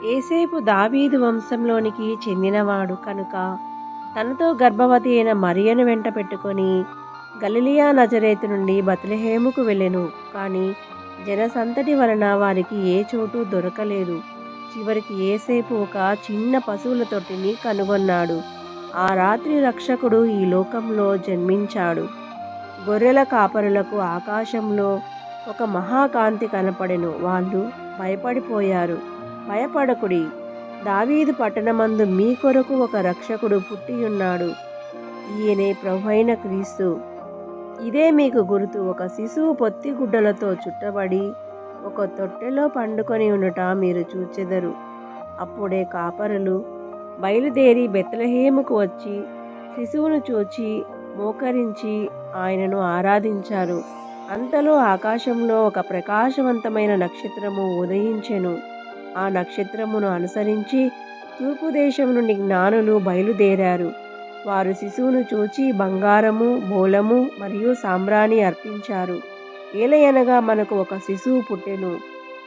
యేసేపు దావీదు వంశంలోనికి చెందినవాడు కనుక తనతో గర్భవతి అయిన మరియను వెంట పెట్టుకొని గలిలియా నజరేతు నుండి బత్లెహేముకు వెళ్ళెను. కాని జనసందడి వలన వారికి ఏ చోటు దొరకలేదు. చివరికి యేసేపు ఒక చిన్న పశువుల తొట్టిని కనుగొన్నాడు. ఆ రాత్రి రక్షకుడు ఈ లోకంలో జన్మించాడు. గొర్రెల కాపరులకు ఆకాశంలో ఒక మహాకాంతి కనపడెను. వాళ్ళు భయపడిపోయారు. భయపడకుడి, దావీదు పట్టణమందు మీ కొరకు ఒక రక్షకుడు పుట్టియున్నాడు. ఈయనే ప్రభువైన క్రీస్తు. ఇదే మీకు గుర్తు. ఒక శిశువు పొత్తిగుడ్డలతో చుట్టబడి ఒక తొట్టెలో పండుకొని ఉండుట మీరు చూచెదరు. అప్పుడే కాపరులు బయలుదేరి బెత్లెహేముకు వచ్చి శిశువును చూచి మోకరించి ఆయనను ఆరాధించారు. అంతలో ఆకాశంలో ఒక ప్రకాశవంతమైన నక్షత్రము ఉదయించెను. ఆ నక్షత్రమును అనుసరించి తూర్పు దేశం నుండి జ్ఞానులు బయలుదేరారు. వారు శిశువును చూచి బంగారము, బోళము మరియు సాంబ్రాణి అర్పించారు. ఏలయనగా మనకు ఒక శిశువు పుట్టెను,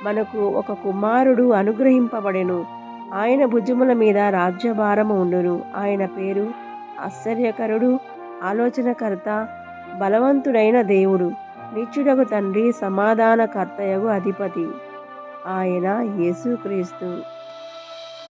మనకు ఒక కుమారుడు అనుగ్రహింపబడెను. ఆయన భుజముల మీద రాజ్యభారము ఉండును. ఆయన పేరు ఆశ్చర్యకరుడు, ఆలోచనకర్త, బలవంతుడైన దేవుడు, నిత్యుడగు తండ్రి, సమాధానకర్తయగు అధిపతి. ఆయన యేసుక్రీస్తు.